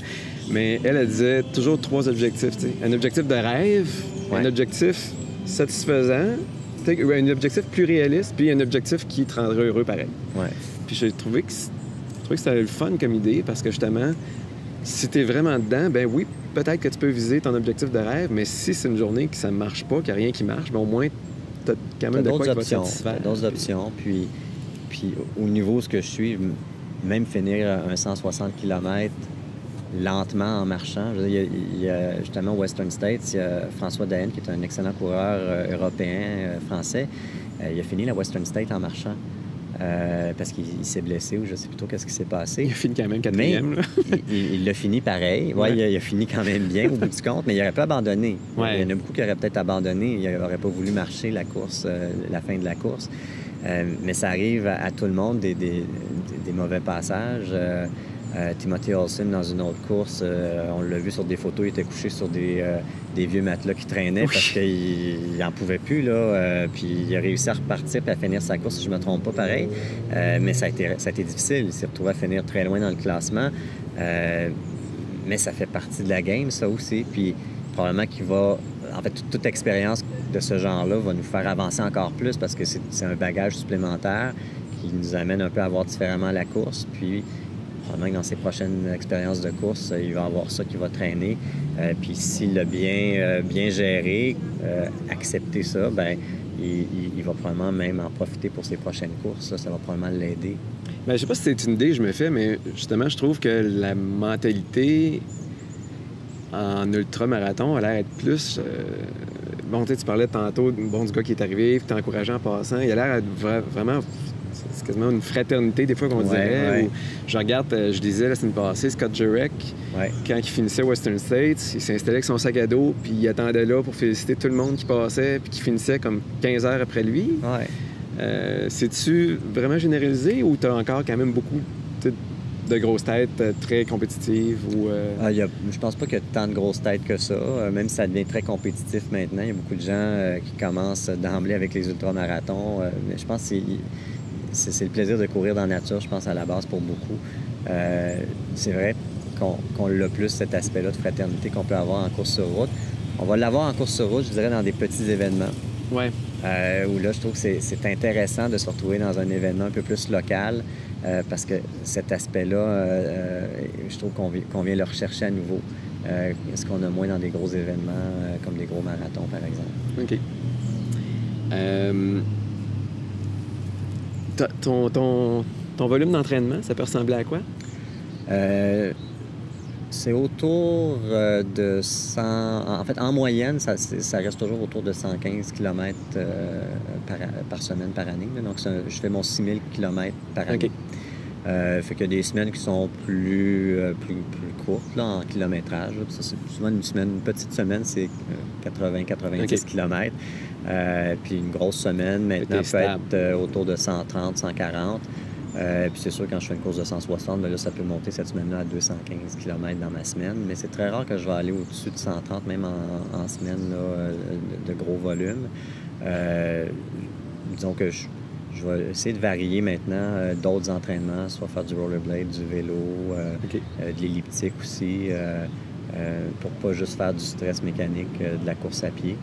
Mais elle disait toujours 3 objectifs. T'sais. Un objectif de rêve, un objectif satisfaisant, un objectif plus réaliste, puis un objectif qui te rendrait heureux pareil. Ouais. Puis j'ai trouvé que c'était le fun comme idée parce que justement, si tu es vraiment dedans, ben oui, peut-être que tu peux viser ton objectif de rêve, mais si c'est une journée que ça ne marche pas, qu'il n'y a rien qui marche, ben au moins, tu as quand même de quoi qui va te satisfaire. D'autres options. Puis au niveau où ce que je suis, même finir un 160 km lentement en marchant. Il y a justement Western States, il y a François Daen, qui est un excellent coureur européen, français. Il a fini la Western States en marchant. Parce qu'il s'est blessé ou je ne sais plus trop qu'est-ce qui s'est passé. Il a fini quand même 4e. Il l'a fini pareil. Ouais. Il a fini quand même bien au bout du compte, mais il n'aurait pas abandonné. Ouais. Il y en a beaucoup qui auraient peut-être abandonné. Il n'aurait pas voulu marcher la course, la fin de la course. Mais ça arrive à tout le monde, des mauvais passages. Timothy Olsen, dans une autre course, on l'a vu sur des photos, il était couché sur des vieux matelas qui traînaient parce qu'il n'en pouvait plus. Là, puis il a réussi à repartir et à finir sa course, si je ne me trompe pas, pareil. Mais ça a été difficile. Il s'est retrouvé à finir très loin dans le classement. Mais ça fait partie de la game, ça aussi. Puis probablement qu'il va... En fait, toute expérience de ce genre-là va nous faire avancer encore plus parce que c'est un bagage supplémentaire qui nous amène un peu à voir différemment la course. Puis... probablement que dans ses prochaines expériences de course, il va avoir ça qui va traîner. Puis s'il l'a bien géré, accepté ça, bien, il va probablement même en profiter pour ses prochaines courses. Ça va probablement l'aider. Bien, je sais pas si c'est une idée que je me fais, mais justement, je trouve que la mentalité en ultra-marathon a l'air d'être plus... Bon, tu parlais tantôt du gars qui est arrivé, puis t'es encourageant en passant. Il a l'air d'être vraiment... C'est quasiment une fraternité, des fois, qu'on dirait. Où je regarde, je disais la semaine passée, Scott Jurek, quand il finissait Western States, il s'installait avec son sac à dos, puis il attendait là pour féliciter tout le monde qui passait, puis qui finissait comme 15 heures après lui. C'est-tu vraiment généralisé ou tu as encore quand même beaucoup de grosses têtes très compétitives? Je pense pas qu'il y a tant de grosses têtes que ça, même si ça devient très compétitif maintenant. Il y a beaucoup de gens qui commencent d'emblée avec les ultramarathons. Mais je pense que c'est le plaisir de courir dans la nature, je pense, à la base pour beaucoup. C'est vrai qu'on l'a plus, cet aspect-là de fraternité qu'on peut avoir en course sur route. On va l'avoir en course sur route, je dirais, dans des petits événements. Ouais. Où là, je trouve que c'est intéressant de se retrouver dans un événement un peu plus local parce que cet aspect-là, je trouve qu'on vient le rechercher à nouveau. Ce qu'on a moins dans des gros événements comme des gros marathons, par exemple. OK. Ton volume d'entraînement, ça peut ressembler à quoi? C'est autour de 100... En fait, en moyenne, ça reste toujours autour de 115 km par semaine, par année. Donc, je fais mon 6000 km par année. Fait qu'il y a des semaines qui sont plus courtes là, en kilométrage. Ça, c'est souvent une petite semaine, c'est 80-90 km. Puis une grosse semaine, maintenant, peut être autour de 130, 140. Puis c'est sûr, quand je fais une course de 160, bien là, ça peut monter cette semaine-là à 215 km dans ma semaine. Mais c'est très rare que je vais aller au-dessus de 130, même en semaine là, de gros volume. Disons que je vais essayer de varier maintenant d'autres entraînements, soit faire du rollerblade, du vélo, de l'elliptique aussi, pour pas juste faire du stress mécanique, de la course à pied,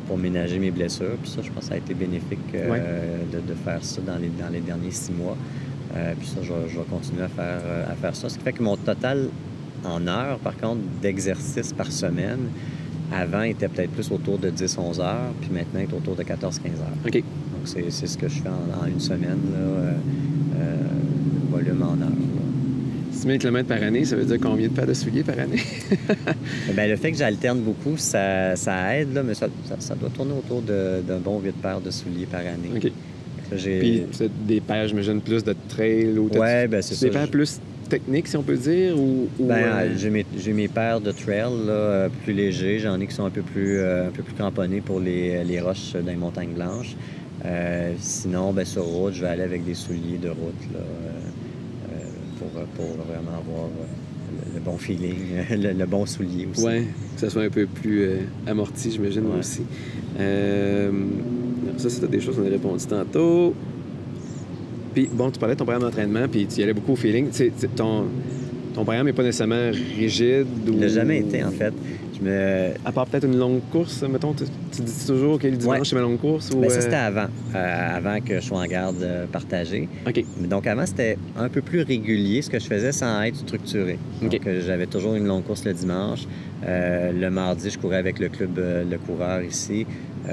pour ménager mes blessures. Puis ça, je pense que ça a été bénéfique de faire ça dans les derniers 6 mois. Puis ça, je vais continuer à faire ça. Ce qui fait que mon total en heures, par contre, d'exercice par semaine, avant, était peut-être plus autour de 10-11 heures, puis maintenant, il est autour de 14-15 heures. OK. Donc, c'est ce que je fais en une semaine, là, volume en heures. 6 000 km par année, ça veut dire combien de paires de souliers par année? Bien, le fait que j'alterne beaucoup, ça aide, là, mais ça doit tourner autour d'un bon 8 paires de souliers par année. OK. Là, puis tu as des paires, j'imagine, plus de trail ou ouais, bien c'est ça. Des paires plus technique, si on peut dire? J'ai mes paires de trail là, plus légers. J'en ai qui sont un peu plus cramponnés pour les roches dans les montagnes blanches. Sinon, sur route, je vais aller avec des souliers de route là, pour vraiment avoir le bon feeling, le bon soulier aussi. Oui, que ça soit un peu plus amorti, j'imagine, aussi. Ça, c'était des choses qu'on a répondu tantôt. Puis, bon, tu parlais de ton programme d'entraînement, puis tu y allais beaucoup au feeling. Ton programme n'est pas nécessairement rigide ou... Il n'a jamais été, en fait. À part peut-être une longue course, mettons, tu dis toujours que le dimanche, c'est ma longue course? Ou... ça, c'était avant que je sois en garde partagée. OK. Donc, avant, c'était un peu plus régulier, ce que je faisais sans être structuré. Donc, j'avais toujours une longue course le dimanche. Le mardi, je courais avec le club Le Coureur ici,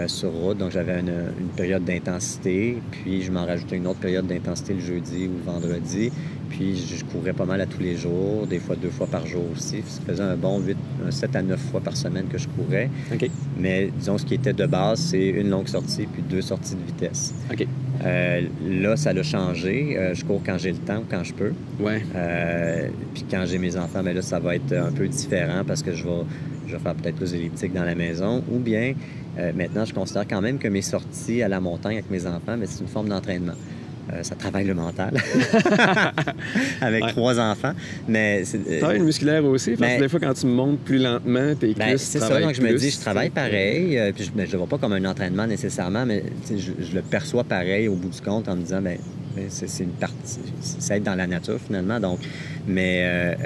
sur route. Donc, j'avais une période d'intensité. Puis, je m'en rajoutais une autre période d'intensité le jeudi ou le vendredi. Puis, je courais pas mal à tous les jours, des fois 2 fois par jour aussi. Ça faisait un bon 7 à 9 fois par semaine que je courais. OK. Mais disons, ce qui était de base, c'est une longue sortie puis 2 sorties de vitesse. OK. Là, ça l'a changé. Je cours quand j'ai le temps ou quand je peux. Ouais. Puis quand j'ai mes enfants, là, ça va être un peu différent parce que je vais faire peut-être plus d'elliptique dans la maison. Ou bien, maintenant, je considère quand même que mes sorties à la montagne avec mes enfants, c'est une forme d'entraînement. Ça travaille le mental avec 3 enfants. Mais travaille le musculaire aussi, parce que des fois, quand tu montes plus lentement, tes cuisses c'est ça, donc je me dis, je travaille pareil, puis je ne le vois pas comme un entraînement nécessairement, mais je le perçois pareil au bout du compte en me disant, c'est une partie, ça aide dans la nature finalement. Donc, mais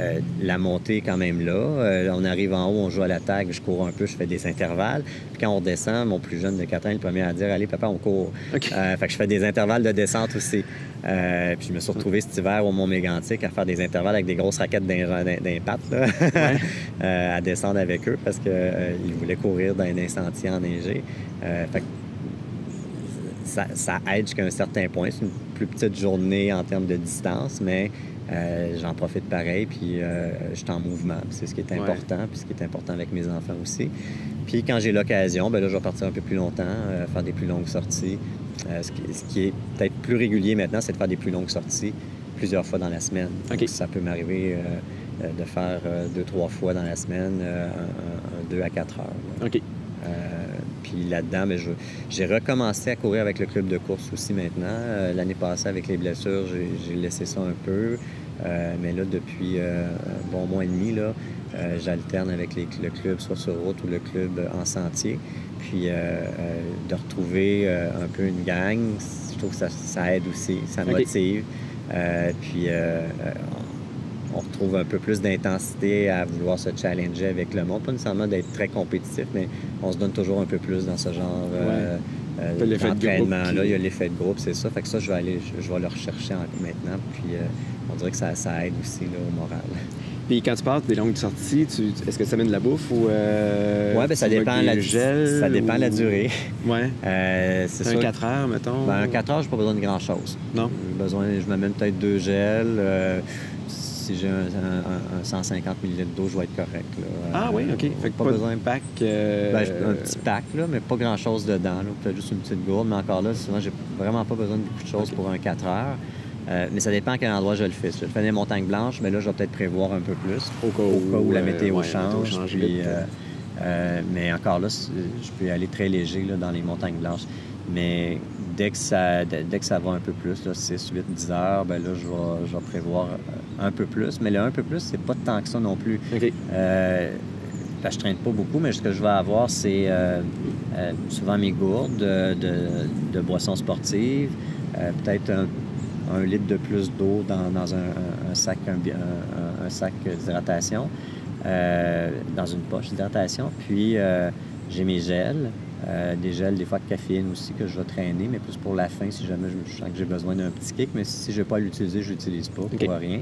la montée est quand même là. On arrive en haut, on joue à la tag, je cours un peu, je fais des intervalles. Puis quand on redescend, mon plus jeune de 4 ans est le premier à dire, allez papa, on court. Okay. Fait que je fais des intervalles de descente aussi. Puis je me suis retrouvé cet hiver au Mont-Mégantic à faire des intervalles avec des grosses raquettes d'impact à descendre avec eux parce qu'ils voulaient courir dans un sentier enneigé. Fait que ça aide jusqu'à un certain point. C'est une plus petite journée en termes de distance, mais j'en profite pareil, puis je suis en mouvement. C'est ce qui est important, puis ce qui est important avec mes enfants aussi. Puis quand j'ai l'occasion, là, je vais partir un peu plus longtemps, faire des plus longues sorties. Ce qui est peut-être plus régulier maintenant, c'est de faire des plus longues sorties plusieurs fois dans la semaine. Okay. Donc, ça peut m'arriver de faire 2-3 fois dans la semaine, un 2 à 4 heures. Là. OK. Puis là-dedans, j'ai recommencé à courir avec le club de course aussi maintenant. L'année passée, avec les blessures, j'ai laissé ça un peu. Mais là, depuis un bon mois et demi, là, j'alterne avec le club, soit sur route ou le club en sentier. Puis de retrouver un peu une gang, je trouve que ça aide aussi, ça motive. Puis on retrouve un peu plus d'intensité à vouloir se challenger avec le monde. Pas nécessairement d'être très compétitif, mais on se donne toujours un peu plus dans ce genre d'entraînement-là. Il y a l'effet de groupe, c'est ça. Fait que ça, je vais le rechercher maintenant. Puis on dirait que ça aide aussi là, au moral. Puis quand tu parles des longues sorties, est-ce que ça mène de la bouffe ou... Oui, ça dépend ça dépend de la durée. Oui. C'est un 4 heures, mettons? Un 4 heures, je n'ai pas besoin de grand-chose. Non? Je m'amène peut-être 2 gels. Si j'ai un 150 ml d'eau, je vais être correct. Là. Ah oui, OK. Fait que pas besoin de pack? Un petit pack, là, mais pas grand-chose dedans. Peut-être juste une petite gourde. Mais encore là, souvent, j'ai vraiment pas besoin de beaucoup de choses pour un 4 heures. Mais ça dépend à quel endroit je le fais. Si je le fais dans les montagnes blanches, mais là, je vais peut-être prévoir un peu plus au cas où la météo change. Puis, mais encore là, je peux aller très léger là, dans les montagnes blanches. Mais dès que ça va un peu plus, là, 6, 8, 10 heures, là, je vais prévoir un peu plus. Mais le un peu plus, c'est pas tant que ça non plus. OK. Je traîne pas beaucoup, mais ce que je vais avoir, c'est souvent mes gourdes de boissons sportives, peut-être un litre de plus d'eau dans un sac d'hydratation, dans une poche d'hydratation. Puis, j'ai mes gels, des gels, des fois de caféine aussi, que je vais traîner, mais plus pour la fin, si jamais je sens que j'ai besoin d'un petit kick. Mais si je n'ai pas à l'utiliser, je l'utilise pas, pour rien.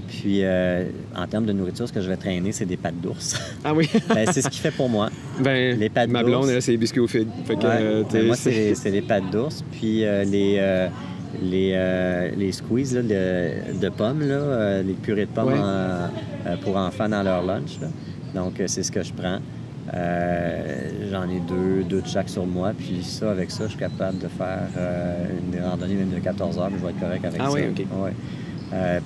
Puis, en termes de nourriture, ce que je vais traîner, c'est des pâtes d'ours. Ah oui? C'est ce qui fait pour moi. Les pâtes d'ours. Ma blonde, là, c'est les biscuits au fil. Moi, c'est les pâtes d'ours. Puis, les squeezes là, de pommes, là, les purées de pommes pour enfants dans leur lunch. Là. Donc, c'est ce que je prends. J'en ai deux de chaque sur moi. Puis ça, avec ça, je suis capable de faire une randonnée même de 14 heures, mais je vais être correct avec ça. Ah oui, OK. Ouais.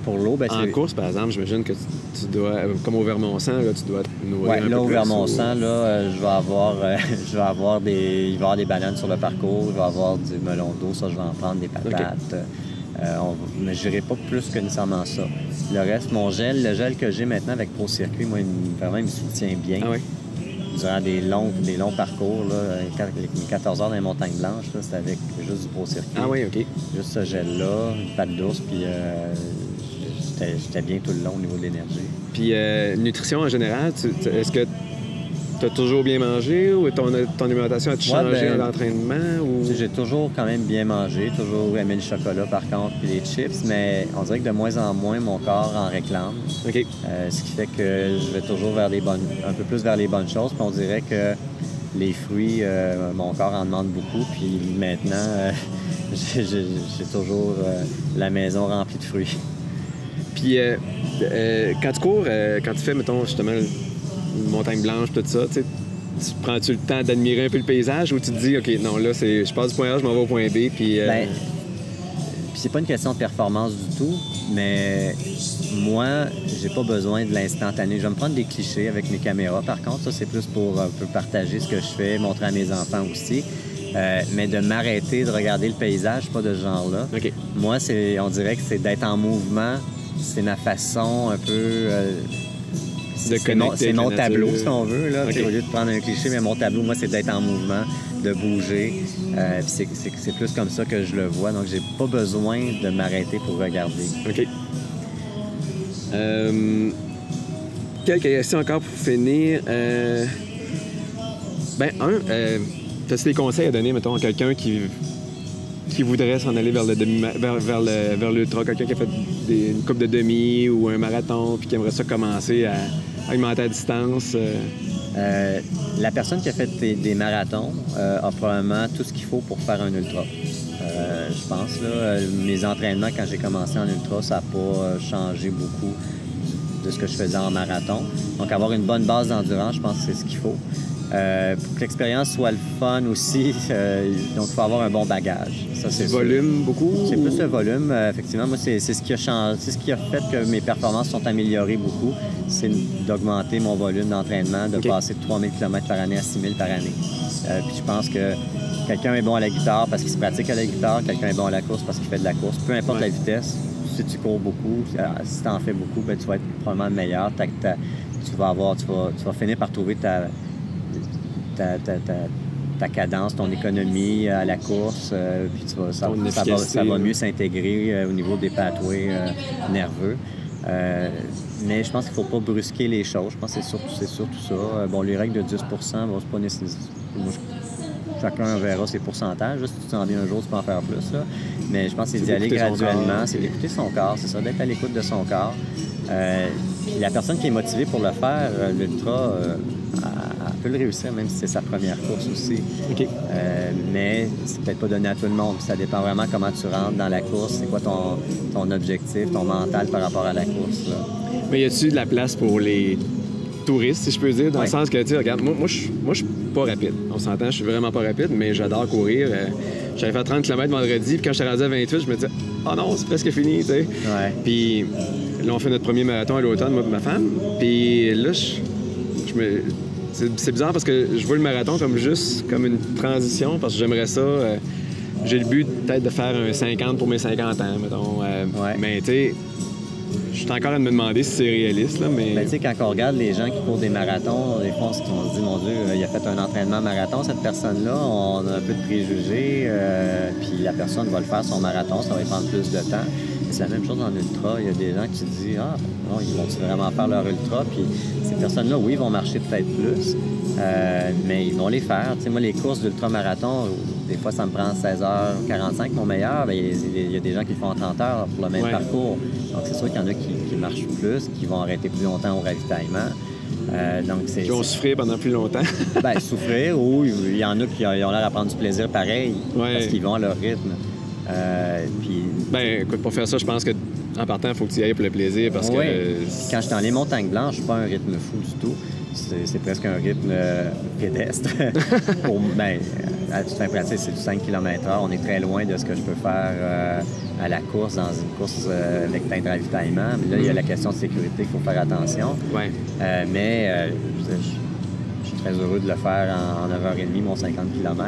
Pour l'eau, ben, En course, par exemple, j'imagine que tu dois, comme au Vermont-Sang, là, tu dois te nourrir un peu là, au plus. Vermont-Sang, là, je vais avoir, il va y avoir des bananes sur le parcours, il va y avoir du melon d'eau, ça, je vais en prendre des patates. Mais je n'irai pas plus que nécessairement ça. Le reste, le gel que j'ai maintenant avec Pro Circuit, moi, vraiment, il me soutient bien. Ah oui? Durant des longs parcours, là, les 14 heures dans les montagnes blanches, c'est avec juste du Pro Circuit. Ah oui, OK. Juste ce gel-là, une pâte d'ours, puis j'étais bien tout le long au niveau de l'énergie. Puis nutrition en général, est-ce que tu as toujours bien mangé ou ton alimentation a-tu changé à l'entraînement? Ou... J'ai toujours quand même bien mangé, toujours aimé le chocolat par contre, puis les chips, mais on dirait que de moins en moins, mon corps en réclame. OK. Ce qui fait que je vais toujours un peu plus vers les bonnes choses, puis on dirait que les fruits, mon corps en demande beaucoup, puis maintenant, j'ai toujours la maison remplie de fruits. Puis quand tu cours, quand tu fais, mettons, justement, une montagne blanche, tout ça, tu prends-tu le temps d'admirer un peu le paysage ou tu te dis, OK, non, là, je passe du point A, je m'en vais au point B, puis... Puis c'est pas une question de performance du tout, mais moi, j'ai pas besoin de l'instantané. Je vais me prendre des clichés avec mes caméras. Par contre, ça, c'est plus pour un peu partager ce que je fais, montrer à mes enfants aussi. Mais de m'arrêter, de regarder le paysage, pas de ce genre-là. OK. Moi, on dirait que c'est d'être en mouvement. C'est ma façon un peu... c'est mon tableau, si on veut. Là. Okay. Au lieu de prendre un cliché, mais mon tableau, moi, c'est d'être en mouvement, de bouger. C'est plus comme ça que je le vois. Donc, j'ai pas besoin de m'arrêter pour regarder. OK. Quelques questions encore pour finir. As-tu des conseils à donner, mettons, à quelqu'un qui voudrait s'en aller vers l'ultra, quelqu'un qui a fait une coupe de demi ou un marathon puis qui aimerait ça commencer à augmenter la distance? La personne qui a fait des marathons a probablement tout ce qu'il faut pour faire un ultra. Je pense, là, mes entraînements, quand j'ai commencé en ultra, ça n'a pas changé beaucoup de ce que je faisais en marathon. Donc, avoir une bonne base d'endurance, je pense que c'est ce qu'il faut. Pour que l'expérience soit le fun aussi, donc il faut avoir un bon bagage. Ça, c'est volume, beaucoup? C'est plus le volume. Effectivement, moi, c'est ce qui a changé, c'est ce qui a fait que mes performances sont améliorées beaucoup. C'est d'augmenter mon volume d'entraînement, de passer de 3000 km par année à 6000 par année. Puis je pense que quelqu'un est bon à la guitare parce qu'il se pratique à la guitare, quelqu'un est bon à la course parce qu'il fait de la course. Peu importe la vitesse, si tu cours beaucoup, si tu en fais beaucoup, ben, tu vas être probablement meilleur. Tu vas finir par trouver ta cadence, ton économie à la course, puis ça va mieux s'intégrer au niveau des pathways nerveux. Mais je pense qu'il ne faut pas brusquer les choses. Je pense que c'est surtout ça. Les règles de 10 c'est pas nécessaire. Chacun verra ses pourcentages. Si tu te sens bien un jour, tu peux en faire plus. Là. Mais je pense que c'est d'y aller graduellement. C'est d'écouter son corps. C'est ça, d'être à l'écoute de son corps. La personne qui est motivée pour le faire, l'ultra, elle peut le réussir, même si c'est sa première course aussi. OK. Mais c'est peut-être pas donné à tout le monde. Ça dépend vraiment comment tu rentres dans la course. C'est quoi ton objectif, ton mental par rapport à la course. Là. Mais y a-t-il de la place pour les touristes, si je peux dire, dans le sens que, tu sais, regarde, moi, je suis pas rapide. On s'entend, je suis vraiment pas rapide, mais j'adore courir. J'avais fait 30 km vendredi, puis quand j'étais rendu à 28, je me disais, oh non, c'est presque fini, tu sais. Ouais. Puis là, on fait notre premier marathon à l'automne, moi et ma femme. Puis là, c'est bizarre parce que je vois le marathon comme une transition, parce que j'aimerais ça. J'ai le but peut-être de faire un 50 pour mes 50 ans, mettons. Mais tu sais, je suis encore à me demander si c'est réaliste, là, mais... Ben, tu sais, quand on regarde les gens qui courent des marathons, des fois, on se dit, mon Dieu, il a fait un entraînement marathon, cette personne-là, on a un peu de préjugés, puis la personne va le faire son marathon, ça va lui prendre plus de temps. C'est la même chose en ultra. Il y a des gens qui se disent, non, ils vont vraiment faire leur ultra, puis ces personnes-là, oui, ils vont marcher peut-être plus, mais ils vont les faire. Tu sais, moi, les courses d'ultra-marathon, des fois, ça me prend 16h45, mon meilleur. Bien, il y a des gens qui le font en 30 heures pour le même parcours. Donc, c'est sûr qu'il y en a qui marchent plus, qui vont arrêter plus longtemps au ravitaillement. Qui vont souffrir pendant plus longtemps. Bien, souffrir, ou il y en a qui ont l'air à prendre du plaisir pareil, parce qu'ils vont à leur rythme. Ben, écoute, pour faire ça, je pense qu'en partant, il faut que tu y ailles pour le plaisir, parce que... Quand je suis dans les montagnes blanches, je suis pas un rythme fou du tout. C'est presque un rythme pédestre. à toute fin pratique, c'est du 5 km/h. On est très loin de ce que je peux faire à la course, dans une course avec plein de ravitaillement. Mais là, il y a la question de sécurité, il faut faire attention. Ouais. Je suis très heureux de le faire en 9h30, mon 50 km.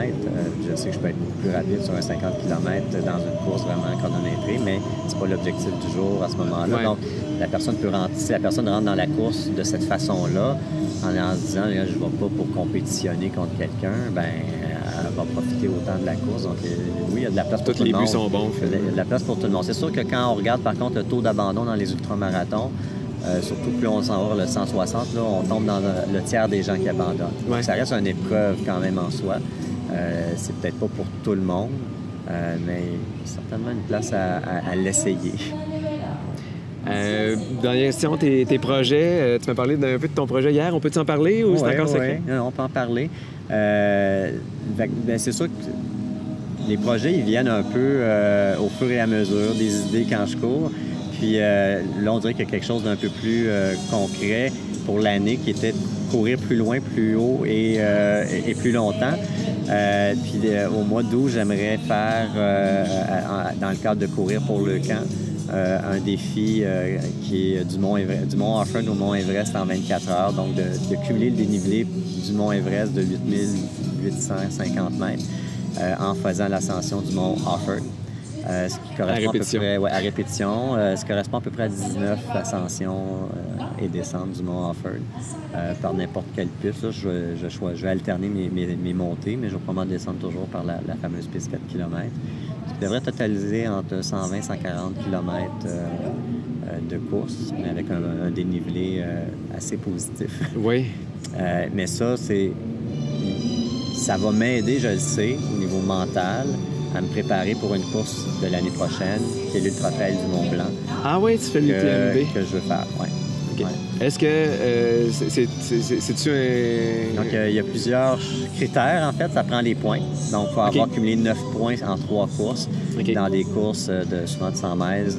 Je sais que je peux être beaucoup plus rapide sur un 50 km dans une course vraiment chronométrée, mais c'est pas l'objectif du jour à ce moment-là. Ouais. Donc, si la personne rentre dans la course de cette façon-là, en se disant, là, je ne vais pas pour compétitionner contre quelqu'un, ben elle va profiter autant de la course. Donc, oui, il y a de la place pour tout le monde. Tous les buts sont bons. Il y a de la place pour tout le monde. C'est sûr que quand on regarde, par contre, le taux d'abandon dans les ultramarathons, surtout plus on s'en va vers le 160, là, on tombe dans le tiers des gens qui abandonnent. Ouais. Donc, ça reste une épreuve quand même en soi. C'est peut-être pas pour tout le monde, mais il y a certainement une place à l'essayer. Dernière question, tes projets. Tu m'as parlé un peu de ton projet hier. On peut en parler ou c'est encore secret? Oui, on peut en parler. C'est sûr que les projets, ils viennent un peu au fur et à mesure, des idées quand je cours. Puis là, on dirait qu'il y a quelque chose d'un peu plus concret pour l'année qui était de courir plus loin, plus haut et plus longtemps. Puis au mois d'août, j'aimerais faire, dans le cadre de courir pour le camp, un défi qui est du mont Offord au mont Everest en 24 heures. Donc, de cumuler le dénivelé du mont Everest de 8850 mètres en faisant l'ascension du mont Offord. Ce qui correspond à répétition. Ce correspond à peu près à 19 ascensions et descentes du mont Offord par n'importe quelle piste. Là, je vais alterner mes montées, mais je vais probablement descendre toujours par la fameuse piste 4 km. Ce qui devrait totaliser entre 120 et 140 km de course, mais avec un dénivelé assez positif. Oui. Mais ça va m'aider, je le sais, au niveau mental, à me préparer pour une course de l'année prochaine, qui est l'Ultra Trail du Mont-Blanc. Ah oui, tu fais l'UTMB? Que je veux faire, oui. Okay. Ouais. Est-ce que c'est-tu un... Donc, il y a plusieurs critères, en fait. Ça prend les points. Donc, il faut avoir cumulé 9 points en 3 courses. Dans des courses souvent de 100 mètres,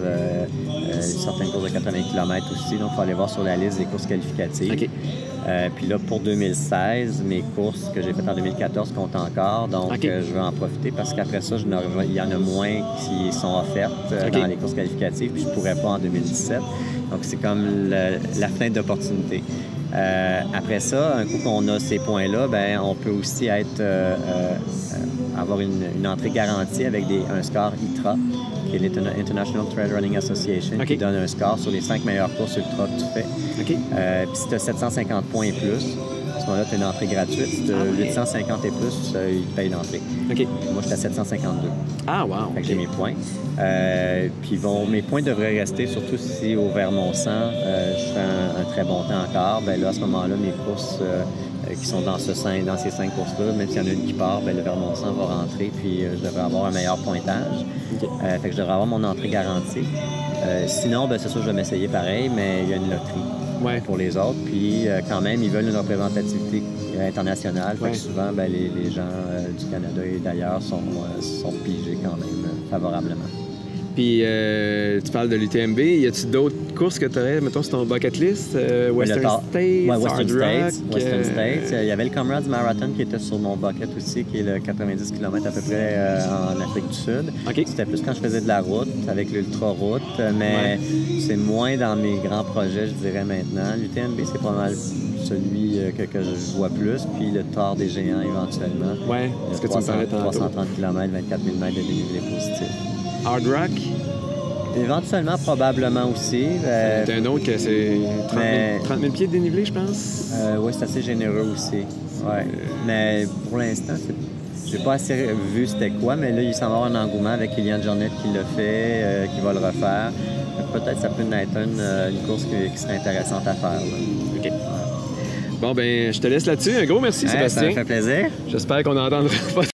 certaines courses de 80 km aussi. Donc, il faut aller voir sur la liste des courses qualificatives. Puis là, pour 2016, mes courses que j'ai faites en 2014 comptent encore. Donc, je veux en profiter parce qu'après ça, il y en a moins qui sont offertes dans les courses qualificatives. Puis je ne pourrais pas en 2017. Donc, c'est comme la fenêtre d'opportunité. Après ça, un coup qu'on a ces points-là, ben on peut aussi avoir une entrée garantie avec un score ITRA, qui est l'International Trail Running Association, qui donne un score sur les 5 meilleures courses ultra que tu fais. Puis si tu as 750 points et plus, à ce moment-là, tu as une entrée gratuite. Si tu as 850 et plus, ils te payent l'entrée. Moi, j'étais à 752. Ah, wow! Fait que j'ai mes points. Puis mes points devraient rester, surtout si au Vermont-Sang, je fais un très bon temps encore. Ben là, à ce moment-là, mes courses qui sont dans ces 5 courses-là, même s'il y en a une qui part, ben le Vermont-Sang va rentrer, puis je devrais avoir un meilleur pointage. Fait que je devrais avoir mon entrée garantie. Sinon, ben c'est sûr que je vais m'essayer pareil, mais il y a une loterie pour les autres. Puis quand même, ils veulent une représentativité internationale. Fait que souvent, ben, les gens du Canada et d'ailleurs sont pigés quand même favorablement. Puis, tu parles de l'UTMB. Y a-tu d'autres courses que tu aurais, mettons, sur ton bucket list? Western States, Western States. Il y avait le Comrades Marathon qui était sur mon bucket aussi, qui est le 90 km à peu près en Afrique du Sud. C'était plus quand je faisais de la route, avec l'ultra-route, mais c'est moins dans mes grands projets, je dirais maintenant. L'UTMB, c'est pas mal celui que je vois plus, puis le Tour des Géants éventuellement. Oui, est-ce que tu me parlais tantôt? 330 km, 24 000 mètres de dénivelé positif. Hard Rock? Éventuellement, probablement aussi. C'est un autre que c'est 30 000 pieds de dénivelé, je pense. Oui, c'est assez généreux aussi. Ouais. Mais pour l'instant, j'ai pas assez vu c'était quoi, mais là, il semble avoir un engouement avec Kylian Jornet qui l'a fait, qui va le refaire. Peut-être que ça peut être une course qui serait intéressante à faire. Là. OK. Bon, ben, je te laisse là-dessus. Un gros merci, Sébastien. Ça me fait plaisir. J'espère qu'on n'entendra pas